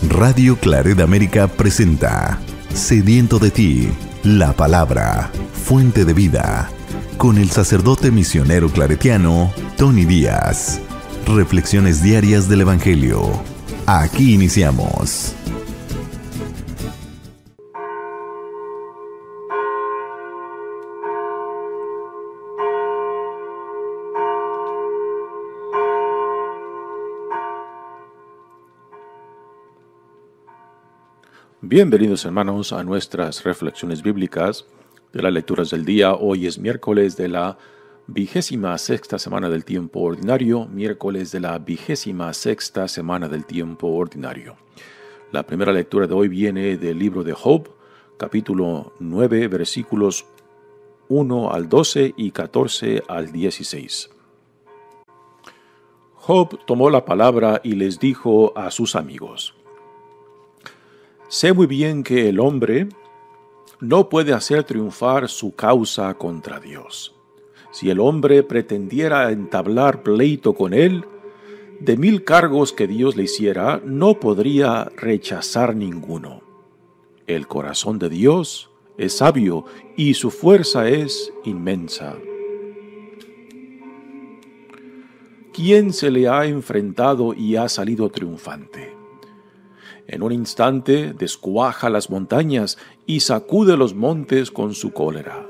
Radio Claret América presenta Sediento de ti, la palabra, fuente de vida, con el sacerdote misionero claretiano Tony Díaz. Reflexiones diarias del Evangelio. Aquí iniciamos. Bienvenidos hermanos a nuestras reflexiones bíblicas de las lecturas del día. Hoy es miércoles de la 26ª semana del tiempo ordinario, La primera lectura de hoy viene del libro de Job, capítulo 9, versículos 1 al 12 y 14 al 16. Job tomó la palabra y les dijo a sus amigos: Sé muy bien que el hombre no puede hacer triunfar su causa contra Dios. Si el hombre pretendiera entablar pleito con él, de 1000 cargos que Dios le hiciera, no podría rechazar ninguno. El corazón de Dios es sabio y su fuerza es inmensa. ¿Quién se le ha enfrentado y ha salido triunfante? En un instante descuaja las montañas y sacude los montes con su cólera.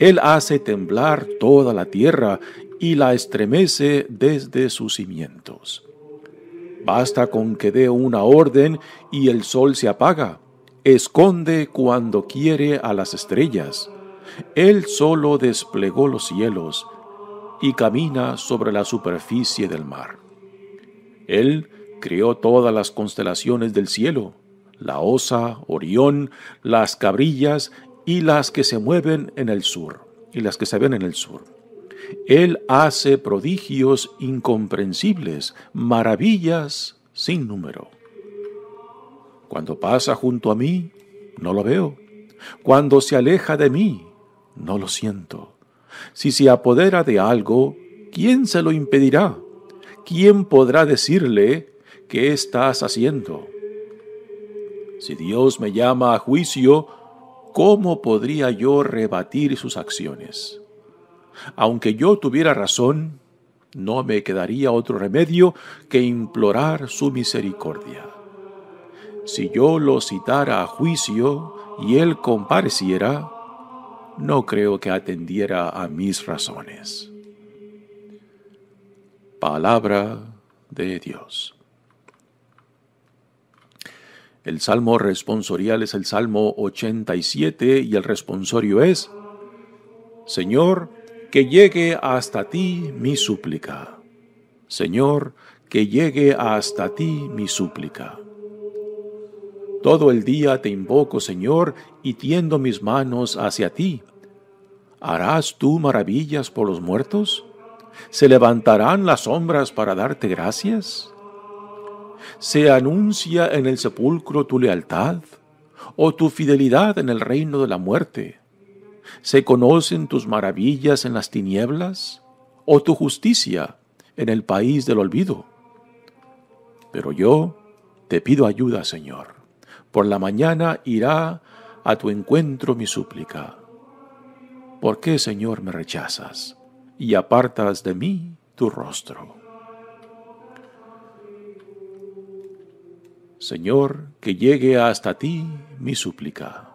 Él hace temblar toda la tierra y la estremece desde sus cimientos. Basta con que dé una orden y el sol se apaga. Esconde cuando quiere a las estrellas. Él solo desplegó los cielos y camina sobre la superficie del mar. Él creó todas las constelaciones del cielo, la Osa, Orión, las cabrillas y las que se mueven en el sur, Él hace prodigios incomprensibles, maravillas sin número. Cuando pasa junto a mí, no lo veo. Cuando se aleja de mí, no lo siento. Si se apodera de algo, ¿quién se lo impedirá? ¿Quién podrá decirle: ¿qué estás haciendo? Si Dios me llama a juicio, ¿cómo podría yo rebatir sus acciones? Aunque yo tuviera razón, no me quedaría otro remedio que implorar su misericordia. Si yo lo citara a juicio y él compareciera, no creo que atendiera a mis razones. Palabra de Dios. El salmo responsorial es el Salmo 87 y el responsorio es: Señor, que llegue hasta ti mi súplica. Señor, que llegue hasta ti mi súplica. Todo el día te invoco, Señor, y tiendo mis manos hacia ti. ¿Harás tú maravillas por los muertos? ¿Se levantarán las sombras para darte gracias? ¿Se anuncia en el sepulcro tu lealtad o tu fidelidad en el reino de la muerte? ¿Se conocen tus maravillas en las tinieblas o tu justicia en el país del olvido? Pero yo te pido ayuda, Señor. Por la mañana irá a tu encuentro mi súplica. ¿Por qué, Señor, me rechazas y apartas de mí tu rostro? Señor, que llegue hasta ti mi súplica.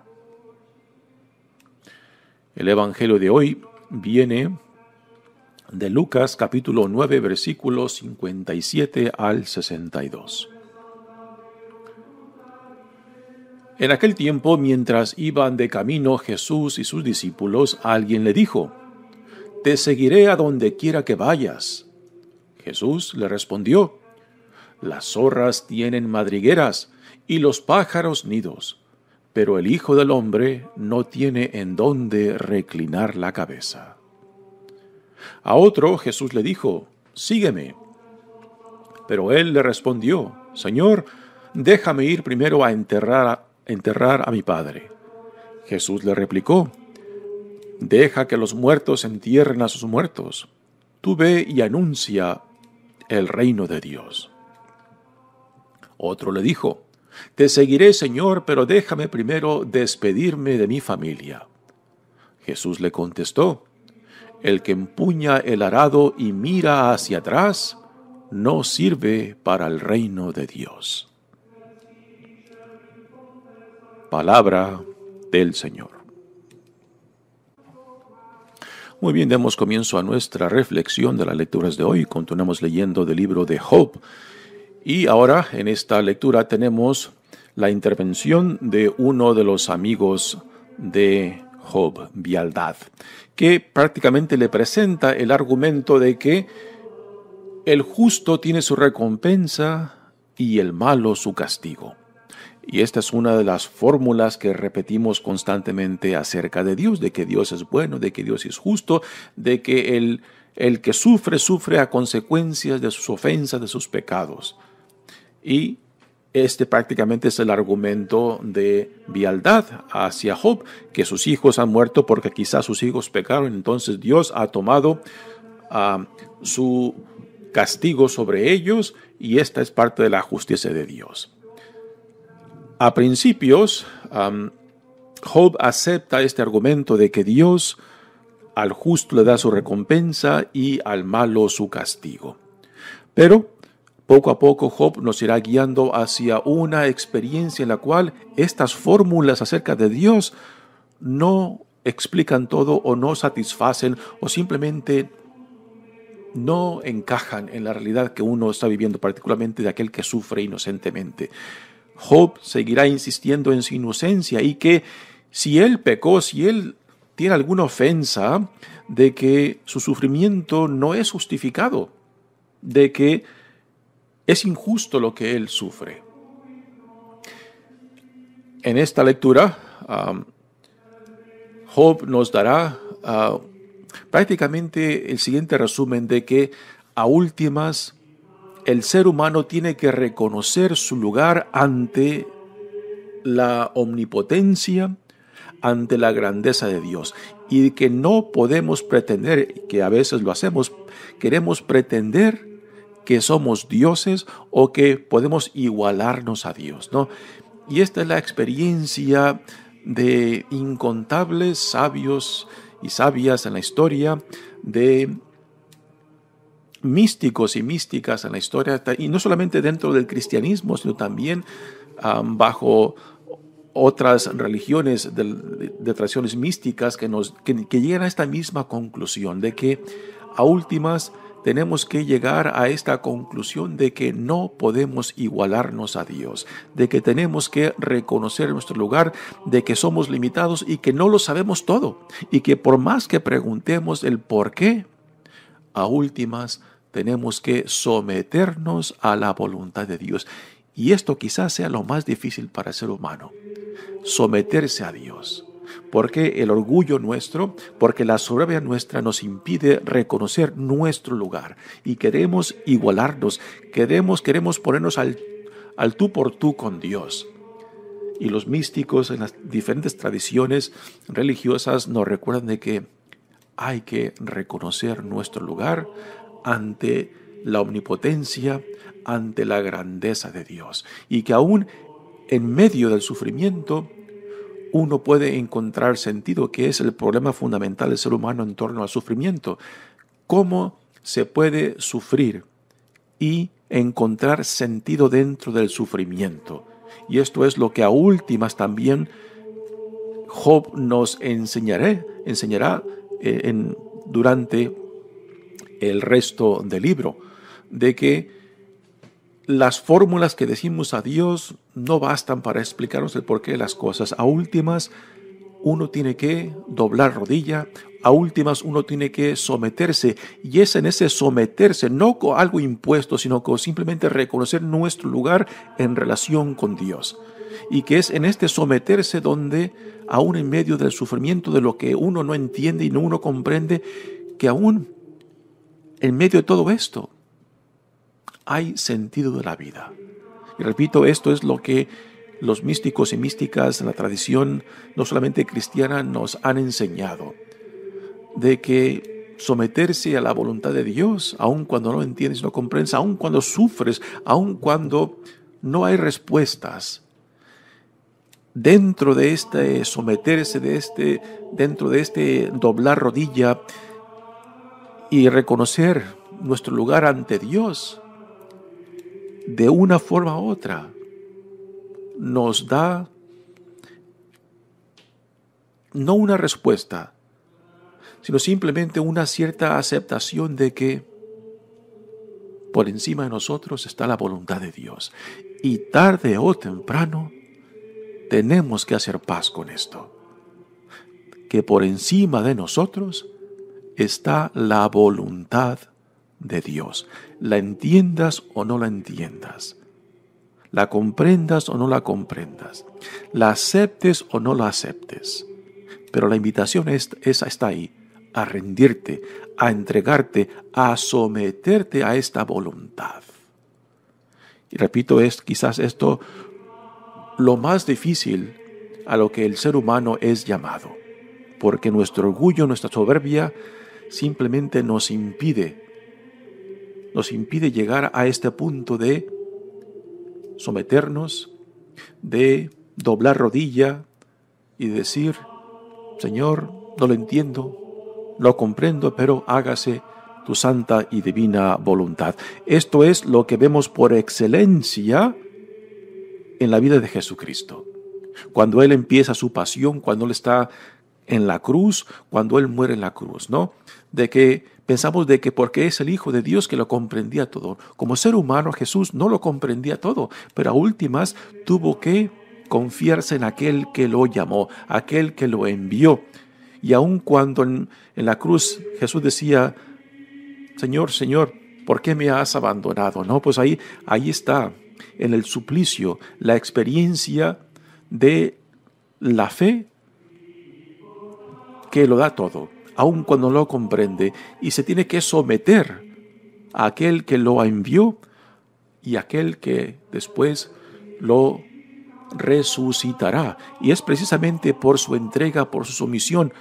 El Evangelio de hoy viene de Lucas capítulo 9, versículos 57 al 62. En aquel tiempo, mientras iban de camino Jesús y sus discípulos, alguien le dijo: Te seguiré a donde quiera que vayas. Jesús le respondió: Las zorras tienen madrigueras y los pájaros nidos, pero el Hijo del Hombre no tiene en dónde reclinar la cabeza. A otro Jesús le dijo: Sígueme. Pero él le respondió: Señor, déjame ir primero a enterrar a mi padre. Jesús le replicó: Deja que los muertos entierren a sus muertos. Tú ve y anuncia el reino de Dios. Otro le dijo: Te seguiré, Señor, pero déjame primero despedirme de mi familia. Jesús le contestó: el que empuña el arado y mira hacia atrás, no sirve para el reino de Dios. Palabra del Señor. Muy bien, demos comienzo a nuestra reflexión de las lecturas de hoy. Continuamos leyendo del libro de Job. Y ahora, en esta lectura, tenemos la intervención de uno de los amigos de Job, Bildad, que prácticamente le presenta el argumento de que el justo tiene su recompensa y el malo su castigo. Y esta es una de las fórmulas que repetimos constantemente acerca de Dios, de que Dios es bueno, de que Dios es justo, de que el que sufre a consecuencias de sus ofensas, de sus pecados. Y este prácticamente es el argumento de Bildad hacia Job, que sus hijos han muerto porque quizás sus hijos pecaron, entonces Dios ha tomado su castigo sobre ellos, y esta es parte de la justicia de Dios. A principios, Job acepta este argumento de que Dios al justo le da su recompensa y al malo su castigo. Pero poco a poco Job nos irá guiando hacia una experiencia en la cual estas fórmulas acerca de Dios no explican todo o no satisfacen o simplemente no encajan en la realidad que uno está viviendo, particularmente de aquel que sufre inocentemente. Job seguirá insistiendo en su inocencia y que si él pecó, si él tiene alguna ofensa, de que su sufrimiento no es justificado, de que es injusto lo que él sufre. En esta lectura, Job nos dará prácticamente el siguiente resumen de que a últimas el ser humano tiene que reconocer su lugar ante la omnipotencia, ante la grandeza de Dios, y que no podemos pretender, que a veces lo hacemos, queremos pretender que somos dioses o que podemos igualarnos a Dios, ¿no? Y esta es la experiencia de incontables sabios y sabias en la historia, de místicos y místicas en la historia, y no solamente dentro del cristianismo, sino también bajo otras religiones de tradiciones místicas que llegan a esta misma conclusión, de que a últimas tenemos que llegar a esta conclusión de que no podemos igualarnos a Dios, de que tenemos que reconocer nuestro lugar, de que somos limitados y que no lo sabemos todo, y que por más que preguntemos el por qué, a últimas tenemos que someternos a la voluntad de Dios. Y esto quizás sea lo más difícil para el ser humano, someterse a Dios. Porque el orgullo nuestro, porque la soberbia nuestra nos impide reconocer nuestro lugar. Y queremos igualarnos, queremos ponernos al tú por tú con Dios. Y los místicos en las diferentes tradiciones religiosas nos recuerdan de que hay que reconocer nuestro lugar ante la omnipotencia, ante la grandeza de Dios. Y que aún en medio del sufrimiento uno puede encontrar sentido, que es el problema fundamental del ser humano en torno al sufrimiento. ¿Cómo se puede sufrir y encontrar sentido dentro del sufrimiento? Y esto es lo que a últimas también Job nos enseñará durante el resto del libro, de que las fórmulas que decimos a Dios no bastan para explicarnos el porqué de las cosas. A últimas, uno tiene que doblar rodilla, a últimas uno tiene que someterse, y es en ese someterse, no con algo impuesto, sino con simplemente reconocer nuestro lugar en relación con Dios. Y que es en este someterse donde, aún en medio del sufrimiento, de lo que uno no entiende y no uno comprende, que aún en medio de todo esto hay sentido de la vida. Y repito, esto es lo que los místicos y místicas en la tradición, no solamente cristiana, nos han enseñado. De que someterse a la voluntad de Dios, aun cuando no entiendes, no comprendes, aun cuando sufres, aun cuando no hay respuestas, dentro de este someterse, dentro de este doblar rodilla y reconocer nuestro lugar ante Dios, de una forma u otra, nos da no una respuesta, sino simplemente una cierta aceptación de que por encima de nosotros está la voluntad de Dios. Y tarde o temprano tenemos que hacer paz con esto. Que por encima de nosotros está la voluntad de Dios. La entiendas o no la entiendas. La comprendas o no la comprendas. La aceptes o no la aceptes. Pero la invitación está ahí. A rendirte, a entregarte, a someterte a esta voluntad. Y repito, es quizás esto lo más difícil a lo que el ser humano es llamado, porque nuestro orgullo, nuestra soberbia, simplemente nos impide llegar a este punto de someternos, de doblar rodilla y decir, Señor, no lo entiendo, lo comprendo, pero hágase tu santa y divina voluntad. Esto es lo que vemos por excelencia en la vida de Jesucristo. Cuando Él empieza su pasión, cuando Él está en la cruz, cuando Él muere en la cruz, ¿no? De que pensamos de que porque es el Hijo de Dios que lo comprendía todo. Como ser humano, Jesús no lo comprendía todo, pero a últimas tuvo que confiarse en aquel que lo llamó, aquel que lo envió. Y aun cuando en la cruz Jesús decía, Señor, Señor, ¿por qué me has abandonado? No, pues ahí está, en el suplicio, la experiencia de la fe que lo da todo, aun cuando no lo comprende, y se tiene que someter a aquel que lo envió y aquel que después lo resucitará. Y es precisamente por su entrega, por su sumisión,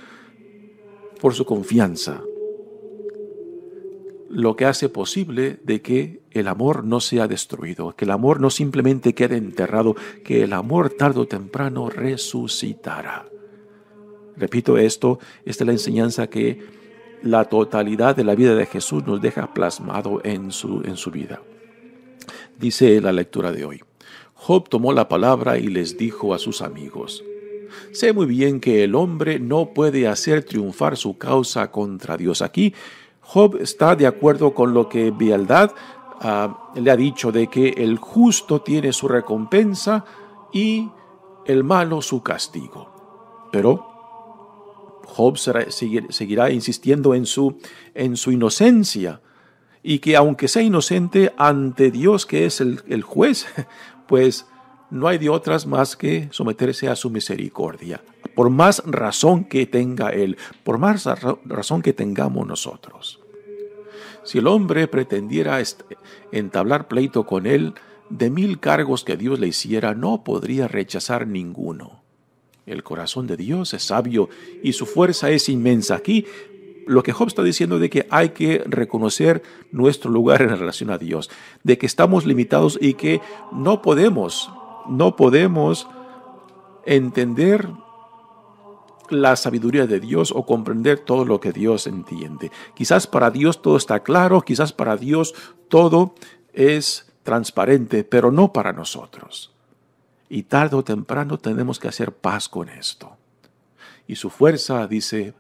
por su confianza, lo que hace posible de que el amor no sea destruido, que el amor no simplemente quede enterrado, que el amor tarde o temprano resucitará. Repito esta es la enseñanza que la totalidad de la vida de Jesús nos deja plasmado en su vida. Dice la lectura de hoy, Job tomó la palabra y les dijo a sus amigos, sé muy bien que el hombre no puede hacer triunfar su causa contra Dios. Aquí Job está de acuerdo con lo que Bildad le ha dicho de que el justo tiene su recompensa y el malo su castigo. Pero Job seguirá insistiendo en su inocencia y que aunque sea inocente ante Dios que es el juez, pues no hay de otras más que someterse a su misericordia, por más razón que tenga Él, por más razón que tengamos nosotros. Si el hombre pretendiera entablar pleito con Él, de 1000 cargos que Dios le hiciera, no podría rechazar ninguno. El corazón de Dios es sabio y su fuerza es inmensa. Aquí lo que Job está diciendo de que hay que reconocer nuestro lugar en relación a Dios, de que estamos limitados y que no podemos entender la sabiduría de Dios o comprender todo lo que Dios entiende. Quizás para Dios todo está claro, quizás para Dios todo es transparente, pero no para nosotros. Y tarde o temprano tenemos que hacer paz con esto. Y su fuerza, dice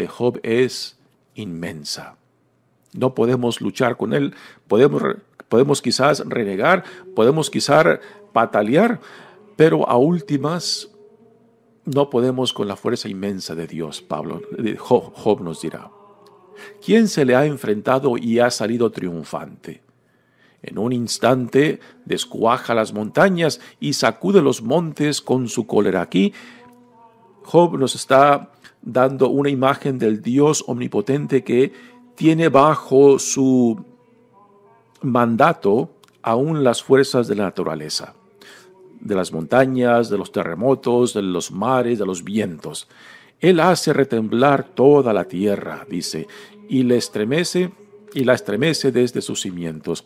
Job, es inmensa. No podemos luchar con él, podemos quizás renegar, podemos quizás patalear, pero a últimas no podemos con la fuerza inmensa de Dios. Job nos dirá, ¿quién se le ha enfrentado y ha salido triunfante? En un instante descuaja las montañas y sacude los montes con su cólera. Aquí Job nos está dando una imagen del Dios omnipotente que tiene bajo su mandato aún las fuerzas de la naturaleza, de las montañas, de los terremotos, de los mares, de los vientos. Él hace retemblar toda la tierra, dice, y la estremece desde sus cimientos.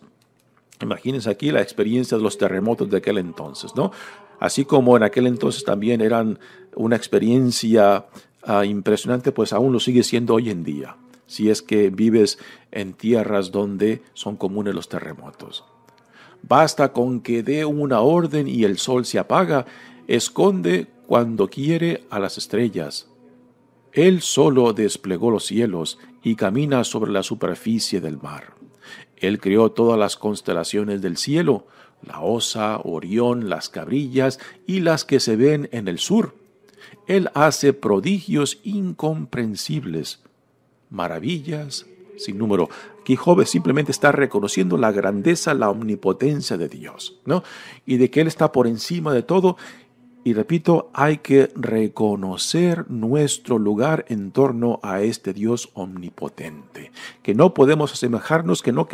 Imagínense aquí la experiencia de los terremotos de aquel entonces, ¿no? Así como en aquel entonces también eran una experiencia impresionante, pues aún lo sigue siendo hoy en día, si es que vives en tierras donde son comunes los terremotos. Basta con que dé una orden y el sol se apaga, esconde cuando quiere a las estrellas. Él solo desplegó los cielos y camina sobre la superficie del mar. Él creó todas las constelaciones del cielo, la Osa, Orión, las cabrillas y las que se ven en el sur. Él hace prodigios incomprensibles, maravillas sin número. Aquí Job simplemente está reconociendo la grandeza, la omnipotencia de Dios, ¿no? Y de que Él está por encima de todo. Y repito, hay que reconocer nuestro lugar en torno a este Dios omnipotente, que no podemos asemejarnos, que no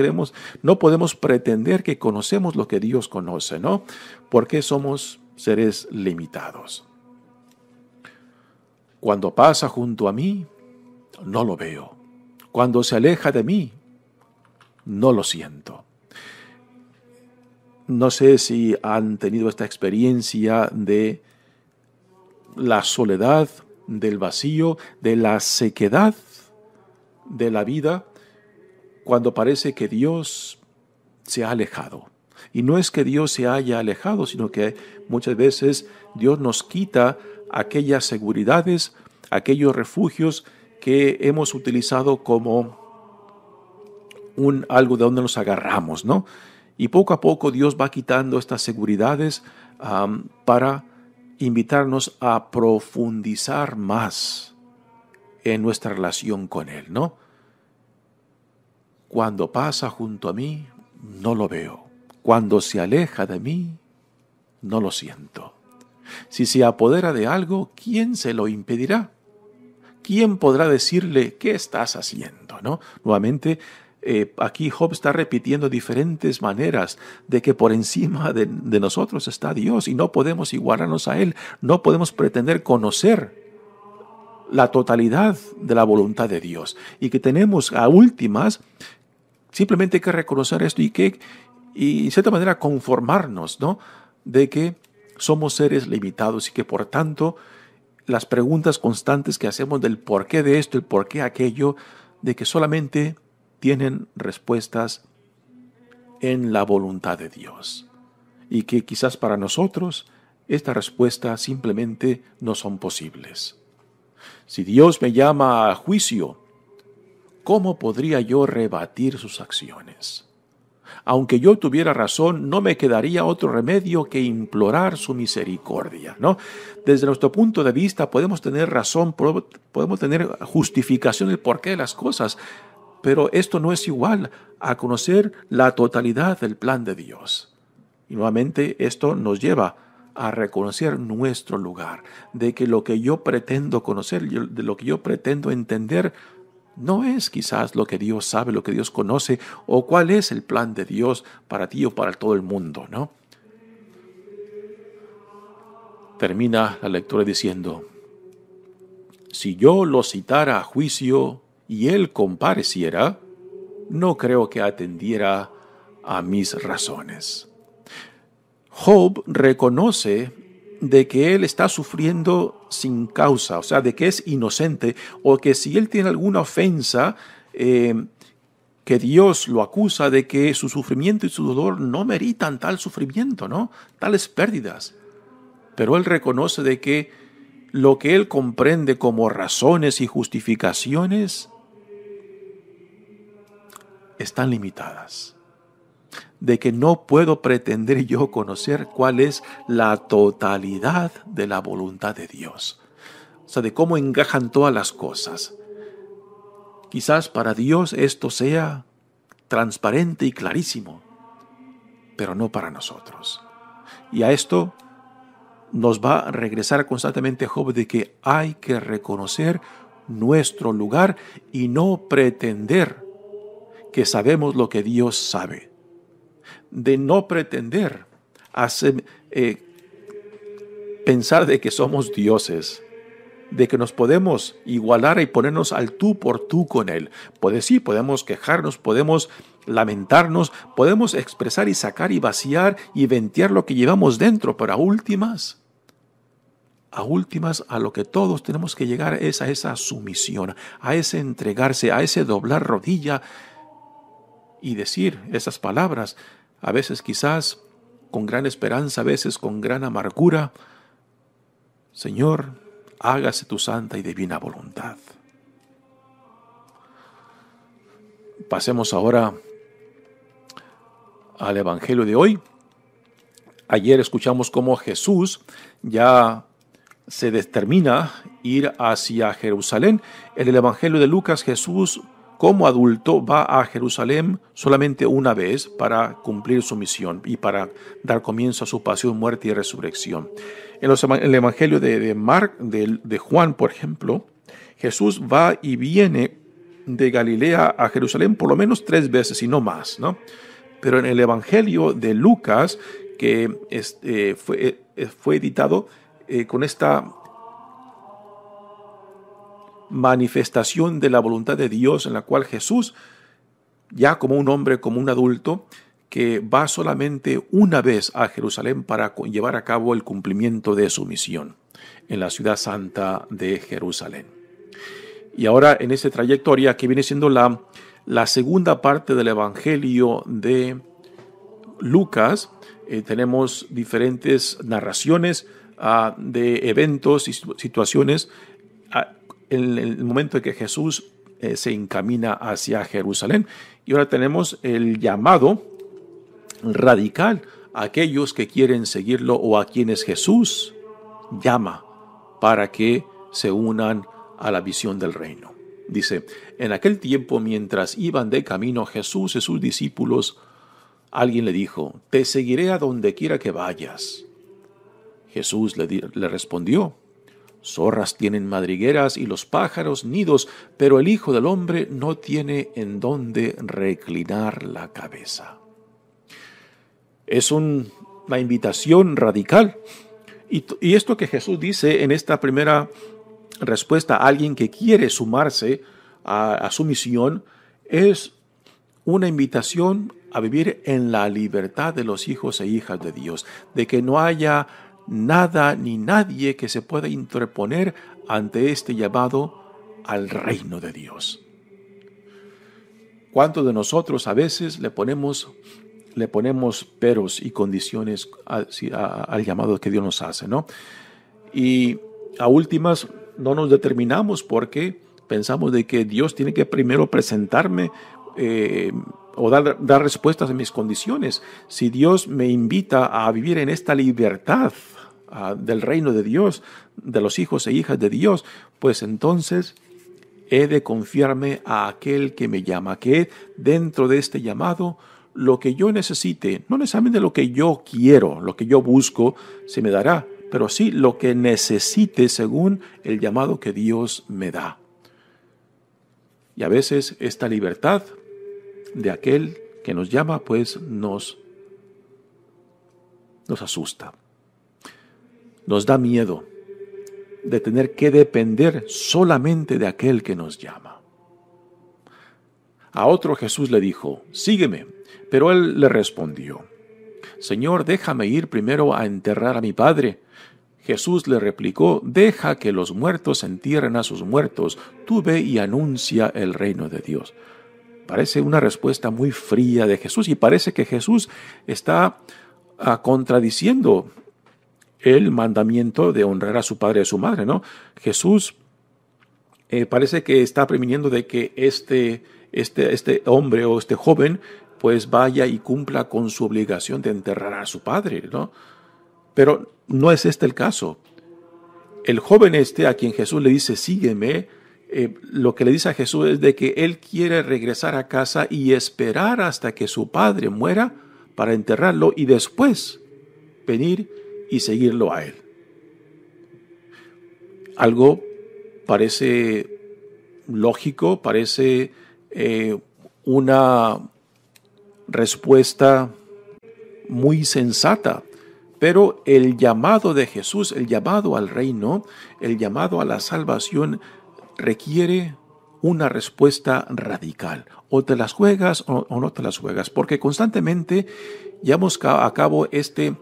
podemos pretender que conocemos lo que Dios conoce, ¿no? Porque somos seres limitados. Cuando pasa junto a mí, no lo veo. Cuando se aleja de mí, no lo siento. No sé si han tenido esta experiencia de la soledad, del vacío, de la sequedad de la vida, cuando parece que Dios se ha alejado. Y no es que Dios se haya alejado, sino que muchas veces Dios nos quita aquellas seguridades, aquellos refugios que hemos utilizado como algo de donde nos agarramos, ¿no? Y poco a poco Dios va quitando estas seguridades para invitarnos a profundizar más en nuestra relación con Él, ¿no? Cuando pasa junto a mí, no lo veo. Cuando se aleja de mí, no lo siento. Si se apodera de algo, ¿quién se lo impedirá? ¿Quién podrá decirle qué estás haciendo, ¿no? Nuevamente, aquí Job está repitiendo diferentes maneras de que por encima de nosotros está Dios y no podemos igualarnos a Él, no podemos pretender conocer la totalidad de la voluntad de Dios y que tenemos a últimas simplemente que reconocer esto y de cierta manera conformarnos, ¿no? De que somos seres limitados y que por tanto las preguntas constantes que hacemos del por qué de esto, el por qué aquello, de que solamente tienen respuestas en la voluntad de Dios. Y que quizás para nosotros estas respuestas simplemente no son posibles. Si Dios me llama a juicio, ¿cómo podría yo rebatir sus acciones? Aunque yo tuviera razón, no me quedaría otro remedio que implorar su misericordia, ¿no? Desde nuestro punto de vista podemos tener razón, podemos tener justificación del porqué de las cosas, pero esto no es igual a conocer la totalidad del plan de Dios. Y nuevamente esto nos lleva a reconocer nuestro lugar, de que lo que yo pretendo conocer, de lo que yo pretendo entender, no es quizás lo que Dios sabe, lo que Dios conoce, o cuál es el plan de Dios para ti o para todo el mundo, ¿no? Termina la lectura diciendo: si yo lo citara a juicio y él compareciera, no creo que atendiera a mis razones. Job reconoce de que él está sufriendo sin causa, o sea, de que es inocente, o que si él tiene alguna ofensa, que Dios lo acusa de que su sufrimiento y su dolor no meritan tal sufrimiento, ¿no? Tales pérdidas. Pero él reconoce de que lo que él comprende como razones y justificaciones están limitadas. De que no puedo pretender yo conocer cuál es la totalidad de la voluntad de Dios. O sea, de cómo encajan todas las cosas. Quizás para Dios esto sea transparente y clarísimo, pero no para nosotros. Y a esto nos va a regresar constantemente Job de que hay que reconocer nuestro lugar y no pretender que sabemos lo que Dios sabe. De no pretender pensar de que somos dioses, de que nos podemos igualar y ponernos al tú por tú con Él. Sí, podemos quejarnos, podemos lamentarnos, podemos expresar y sacar y vaciar y ventear lo que llevamos dentro, pero a últimas, a lo que todos tenemos que llegar es a esa sumisión, a ese entregarse, a ese doblar rodilla y decir esas palabras, a veces quizás con gran esperanza, a veces con gran amargura: Señor, hágase tu santa y divina voluntad. Pasemos ahora al Evangelio de hoy. Ayer escuchamos cómo Jesús ya se determina ir hacia Jerusalén. En el Evangelio de Lucas, Jesús como adulto va a Jerusalén solamente una vez para cumplir su misión y para dar comienzo a su pasión, muerte y resurrección. En el Evangelio de Juan, por ejemplo, Jesús va y viene de Galilea a Jerusalén por lo menos 3 veces y no más, ¿no? Pero en el Evangelio de Lucas, que fue editado con esta manifestación de la voluntad de Dios, en la cual Jesús, ya como un hombre, como un adulto, que va solamente una vez a Jerusalén para llevar a cabo el cumplimiento de su misión en la ciudad santa de Jerusalén. Y ahora en esta trayectoria, que viene siendo la segunda parte del Evangelio de Lucas, tenemos diferentes narraciones de eventos y situaciones en el momento en que Jesús se encamina hacia Jerusalén. Y ahora tenemos el llamado radical a aquellos que quieren seguirlo o a quienes Jesús llama para que se unan a la visión del reino. Dice: en aquel tiempo, mientras iban de camino Jesús y sus discípulos, alguien le dijo: te seguiré a donde quiera que vayas. Jesús le respondió: zorras tienen madrigueras y los pájaros nidos, pero el Hijo del Hombre no tiene en dónde reclinar la cabeza. Es una invitación radical. Y esto que Jesús dice en esta primera respuesta a alguien que quiere sumarse a su misión, es una invitación a vivir en la libertad de los hijos e hijas de Dios, de que no haya nada ni nadie que se pueda interponer ante este llamado al reino de Dios. ¿Cuántos de nosotros a veces le ponemos peros y condiciones al llamado que Dios nos hace, ¿no? Y a últimas no nos determinamos porque pensamos de que Dios tiene que primero presentarme o dar respuestas a mis condiciones. Si Dios me invita a vivir en esta libertad del reino de Dios, de los hijos e hijas de Dios, pues entonces he de confiarme a aquel que me llama, que dentro de este llamado lo que yo necesite, no necesariamente lo que yo quiero, lo que yo busco, se me dará, pero sí lo que necesite según el llamado que Dios me da. Y a veces esta libertad de aquel que nos llama, pues nos asusta. Nos da miedo de tener que depender solamente de aquel que nos llama. A otro Jesús le dijo: sígueme. Pero él le respondió: Señor, déjame ir primero a enterrar a mi padre. Jesús le replicó: deja que los muertos entierren a sus muertos. Tú ve y anuncia el reino de Dios. Parece una respuesta muy fría de Jesús y parece que Jesús está contradiciendo el mandamiento de honrar a su padre y a su madre, ¿no? Jesús parece que está previniendo de que este hombre o este joven pues vaya y cumpla con su obligación de enterrar a su padre, ¿no? Pero no es este el caso. El joven a quien Jesús le dice: sígueme, lo que le dice a Jesús es de que él quiere regresar a casa y esperar hasta que su padre muera para enterrarlo y después venir y seguirlo a él. Algo parece lógico, parece una respuesta muy sensata, pero el llamado de Jesús, el llamado al reino, el llamado a la salvación requiere una respuesta radical. O te las juegas o no te las juegas, porque constantemente llevamos a cabo este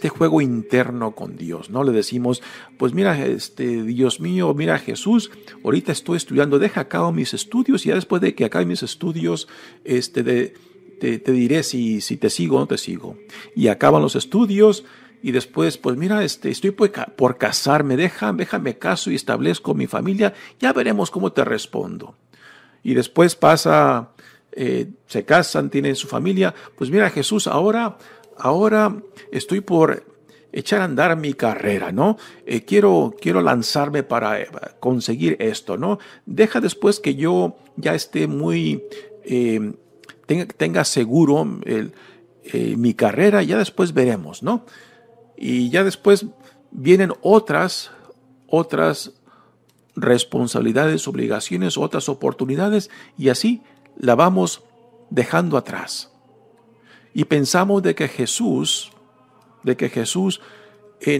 juego interno con Dios, ¿no? Le decimos, pues mira, Dios mío, mira Jesús, ahorita estoy estudiando, deja a cabo mis estudios y ya después de que acabe mis estudios, te diré si te sigo o no te sigo. Y acaban los estudios y después, pues mira, estoy por casarme, déjame caso y establezco mi familia, ya veremos cómo te respondo. Y después pasa, se casan, tienen su familia, pues mira Jesús, ahora estoy por echar a andar mi carrera, ¿no? Quiero lanzarme para conseguir esto, ¿no? Deja después que yo ya esté muy, tenga seguro mi carrera, ya después veremos, ¿no? Y ya después vienen otras responsabilidades, obligaciones, otras oportunidades, y así la vamos dejando atrás. Y pensamos de que Jesús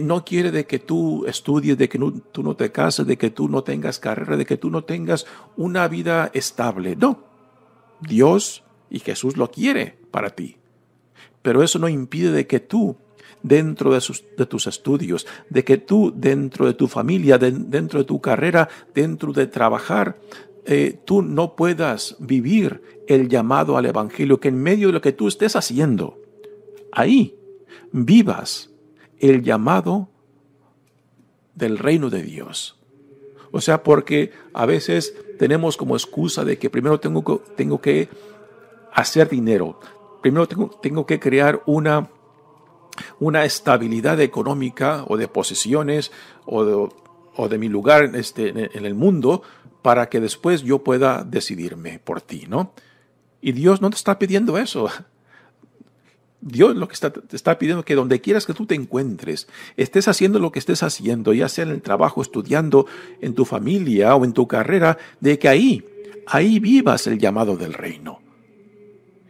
no quiere de que tú estudies, de que tú no te cases, de que tú no tengas carrera, de que tú no tengas una vida estable. No, Dios y Jesús lo quiere para ti. Pero eso no impide de que tú, dentro de tus estudios, de que tú dentro de tu familia, dentro de tu carrera, dentro de trabajar, tú no puedas vivir el llamado al Evangelio, que en medio de lo que tú estés haciendo, ahí vivas el llamado del reino de Dios. O sea, porque a veces tenemos como excusa de que primero tengo que hacer dinero, primero tengo que crear una estabilidad económica o de posesiones o de mi lugar en el mundo para que después yo pueda decidirme por ti, ¿no? Y Dios no te está pidiendo eso. Dios lo que te está pidiendo es que donde quieras que tú te encuentres, estés haciendo lo que estés haciendo, ya sea en el trabajo, estudiando, en tu familia o en tu carrera, de que ahí vivas el llamado del reino.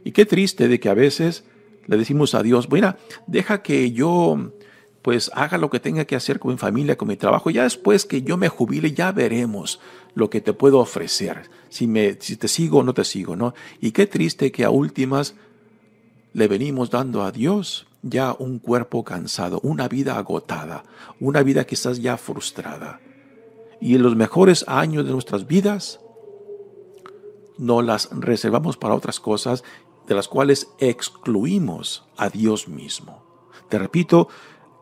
Y qué triste de que a veces le decimos a Dios, mira, deja que yo pues haga lo que tenga que hacer con mi familia, con mi trabajo. Ya después que yo me jubile, ya veremos lo que te puedo ofrecer, si te sigo o no te sigo, ¿no? Y qué triste que a últimas le venimos dando a Dios ya un cuerpo cansado, una vida agotada, una vida quizás ya frustrada. Y en los mejores años de nuestras vidas nos las reservamos para otras cosas de las cuales excluimos a Dios mismo. Te repito,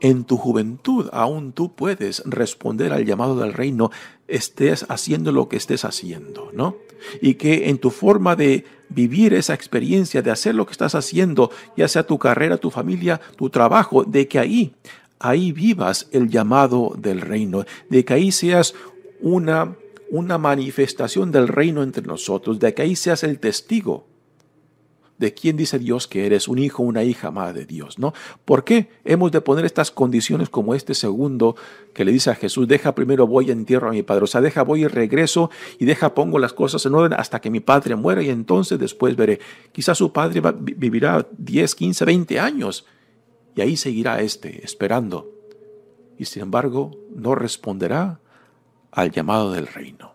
en tu juventud aún tú puedes responder al llamado del reino, estés haciendo lo que estés haciendo, ¿no? Y que en tu forma de vivir esa experiencia, de hacer lo que estás haciendo, ya sea tu carrera, tu familia, tu trabajo, de que ahí vivas el llamado del reino, de que ahí seas una manifestación del reino entre nosotros, de que ahí seas el testigo de quién dice Dios que eres, un hijo, una hija amada de Dios, ¿no? ¿Por qué hemos de poner estas condiciones como este segundo que le dice a Jesús, deja primero voy y entierro a mi padre? O sea, deja voy y regreso y pongo las cosas en orden hasta que mi padre muera y entonces después veré. Quizás su padre vivirá 10, 15, 20 años y ahí seguirá esperando. Y sin embargo, no responderá al llamado del reino.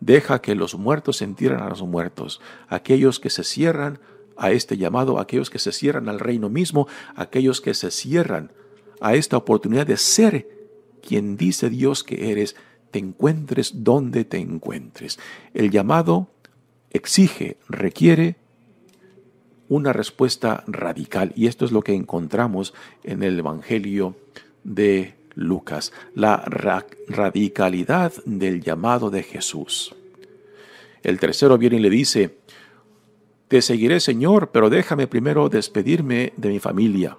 Deja que los muertos entierren a los muertos, aquellos que se cierran a este llamado, aquellos que se cierran al reino mismo, aquellos que se cierran a esta oportunidad de ser quien dice Dios que eres, te encuentres donde te encuentres. El llamado requiere una respuesta radical, y esto es lo que encontramos en el Evangelio de Lucas, la radicalidad del llamado de Jesús. El tercero viene y le dice, te seguiré, Señor, pero déjame primero despedirme de mi familia.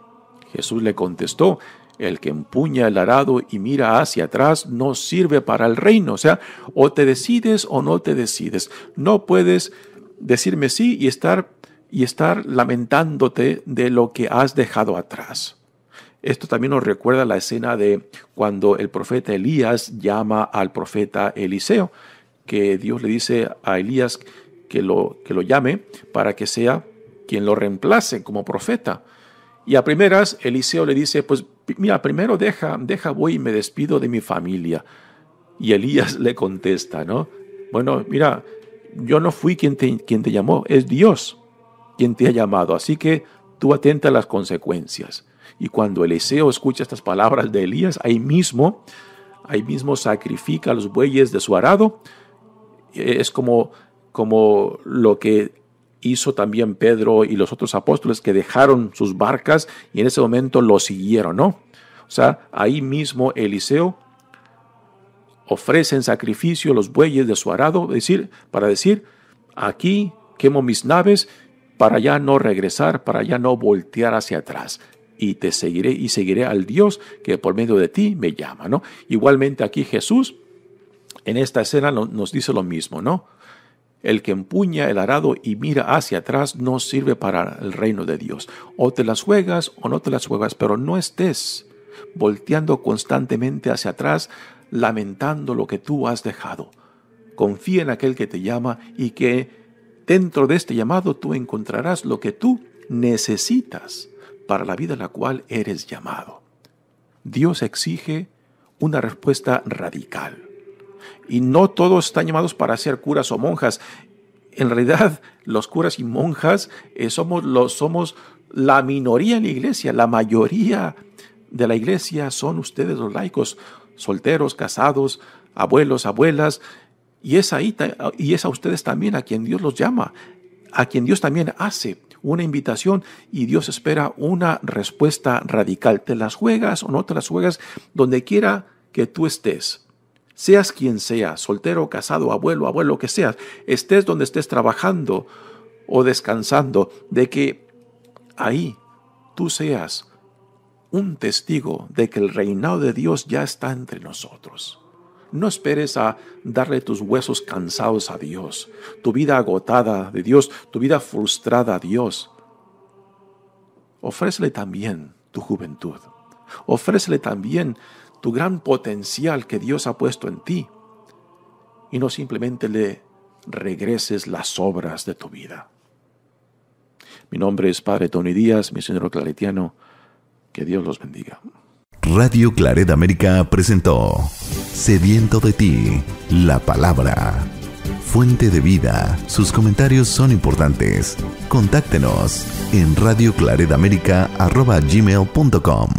Jesús le contestó, el que empuña el arado y mira hacia atrás no sirve para el reino. O sea, o te decides o no te decides. No puedes decirme sí y estar lamentándote de lo que has dejado atrás. Esto también nos recuerda la escena de cuando el profeta Elías llama al profeta Eliseo, que Dios le dice a Elías que lo llame para que sea quien lo reemplace como profeta. Y a primeras Eliseo le dice, pues mira, primero deja voy y me despido de mi familia. Y Elías le contesta, ¿no? Bueno, mira, yo no fui quien te llamó, es Dios quien te ha llamado, así que tú atenta a las consecuencias. Y cuando Eliseo escucha estas palabras de Elías, ahí mismo sacrifica a los bueyes de su arado. Es como lo que hizo también Pedro y los otros apóstoles, que dejaron sus barcas y en ese momento lo siguieron, ¿no? O sea, ahí mismo Eliseo ofrece en sacrificio los bueyes de su arado, para decir, aquí quemo mis naves para ya no regresar, para ya no voltear hacia atrás. Y te seguiré y seguiré al Dios que por medio de ti me llama, ¿no? Igualmente aquí Jesús en esta escena nos dice lo mismo, ¿no? El que empuña el arado y mira hacia atrás no sirve para el reino de Dios. O te las juegas o no te las juegas, pero no estés volteando constantemente hacia atrás, lamentando lo que tú has dejado. Confía en aquel que te llama y que dentro de este llamado tú encontrarás lo que tú necesitas para la vida a la cual eres llamado. Dios exige una respuesta radical. Y no todos están llamados para ser curas o monjas. En realidad, los curas y monjas somos la minoría en la iglesia. La mayoría de la iglesia son ustedes los laicos, solteros, casados, abuelos, abuelas. Y es a ustedes también a quien Dios los llama, a quien Dios también hace una invitación y Dios espera una respuesta radical. ¿Te las juegas o no te las juegas? Donde quiera que tú estés, seas quien sea, soltero, casado, abuelo que seas, estés donde estés trabajando o descansando, de que ahí tú seas un testigo de que el reinado de Dios ya está entre nosotros. No esperes a darle tus huesos cansados a Dios, tu vida agotada de Dios, tu vida frustrada a Dios. Ofrécele también tu juventud. Ofrécele también tu gran potencial que Dios ha puesto en ti. Y no simplemente le regreses las obras de tu vida. Mi nombre es Padre Tony Díaz, misionero claretiano. Que Dios los bendiga. Radio Claret América presentó Sediento de ti, la palabra. Fuente de vida. Sus comentarios son importantes. Contáctenos en radioclaretamerica@gmail.com.